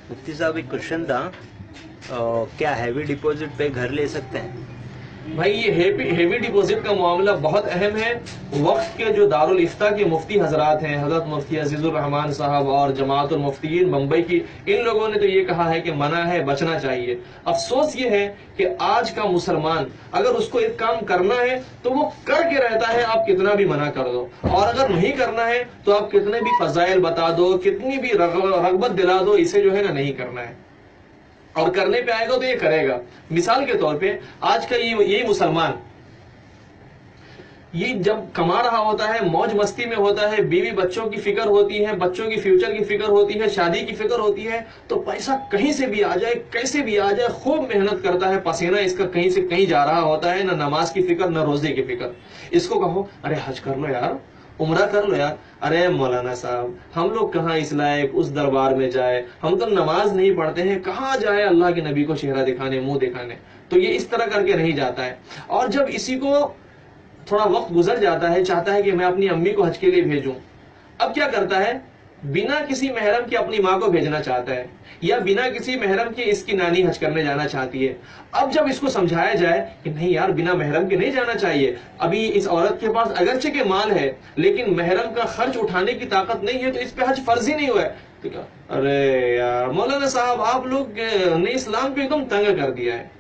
मुफ्ती साहब एक क्वेश्चन था, क्या हैवी डिपॉजिट पे घर ले सकते हैं? भाई ये हेवी डिपॉजिट का मामला बहुत अहम है। वक्त के जो दारुल इफ्ता के मुफ्ती हजरात हैं, हजरत मुफ्ती अजीजुर रहमान साहब और जमातुल मुफ्तीन मुंबई की, इन लोगों ने तो ये कहा है कि मना है, बचना चाहिए। अफसोस ये है कि आज का मुसलमान अगर उसको एक काम करना है तो वो करके रहता है, आप कितना भी मना कर दो। और अगर नहीं करना है तो आप कितने भी फजाइल बता दो, कितनी भी रगबत दिला दो, इसे जो है ना नहीं करना है, और करने पे आएगा तो ये करेगा। मिसाल के तौर पे आज का यही मुसलमान, ये जब कमा रहा होता है, मौज मस्ती में होता है, बीवी बच्चों की फिक्र होती है, बच्चों की फ्यूचर की फिक्र होती है, शादी की फिक्र होती है, तो पैसा कहीं से भी आ जाए, कैसे भी आ जाए, खूब मेहनत करता है, पसीना इसका कहीं से कहीं जा रहा होता है, ना नमाज की फिक्र, ना रोजे की फिक्र। इसको कहो अरे हज कर लो यार, उम्रा कर लो यार, अरे मौलाना साहब हम लोग कहाँ इस लायक उस दरबार में जाए, हम तो नमाज नहीं पढ़ते हैं, कहाँ जाए अल्लाह के नबी को चेहरा दिखाने, मुंह दिखाने। तो ये इस तरह करके नहीं जाता है। और जब इसी को थोड़ा वक्त गुजर जाता है, चाहता है कि मैं अपनी अम्मी को हज के लिए भेजूं, अब क्या करता है, बिना किसी महरम के अपनी माँ को भेजना चाहता है, या बिना किसी महरम के इसकी नानी हज करने जाना चाहती है। अब जब इसको समझाया जाए कि नहीं यार बिना महरम के नहीं जाना चाहिए, अभी इस औरत के पास अगरचे के माल है लेकिन महरम का खर्च उठाने की ताकत नहीं है, तो इस पे हज फर्ज ही नहीं हुआ है। तो क्या, अरे यार मौलाना साहब आप लोग ने इस्लाम को एकदम तंग कर दिया है।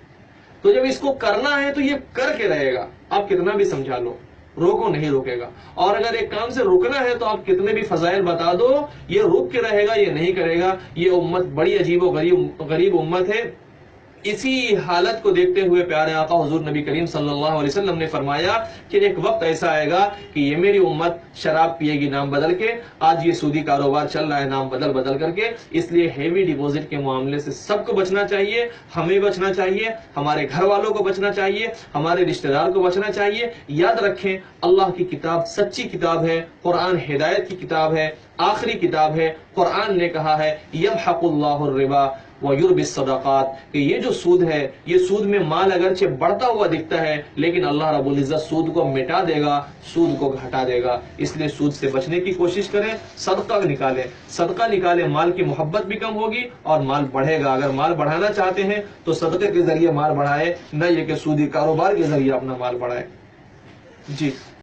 तो जब इसको करना है तो ये करके रहेगा, आप कितना भी समझा लो, रोको नहीं रोकेगा। और अगर एक काम से रुकना है तो आप कितने भी फजाइल बता दो, ये रुक के रहेगा, ये नहीं करेगा। ये उम्मत बड़ी अजीब और गरीब उम्मत है। इसी हालत को देखते हुए प्यारे आका हुजूर नबी करीम सल्लल्लाहु अलैहि वसल्लम ने फरमाया कि एक वक्त ऐसा आएगा कि ये मेरी उम्मत शराब पिएगी नाम बदल के। आज ये सूदी कारोबार चल रहा है नाम बदल बदल करके। इसलिए हेवी डिपॉजिट के मामले से सबको बचना चाहिए, हमें बचना चाहिए, हमारे घर वालों को बचना चाहिए, हमारे रिश्तेदार को बचना चाहिए। याद रखें अल्लाह की किताब सच्ची किताब है, कुरान हिदायत की किताब है, आखिरी किताब है। कुरान ने कहा है यमहकुल्लाहुर रिबा व युर्बिस सदक़ात, कि ये जो सूद है, ये सूद में माल अगरचे बढ़ता हुआ दिखता है लेकिन अल्लाह रब्बुल इज्जत सूद को मिटा देगा, सूद को घटा देगा। इसलिए सूद से बचने की कोशिश करें, सदका निकालें, सदका निकालें, माल की मोहब्बत भी कम होगी और माल बढ़ेगा। अगर माल बढ़ाना चाहते हैं तो सदके के जरिए माल बढ़ाए, न ये कि सूदी कारोबार के जरिए अपना माल बढ़ाए। जी।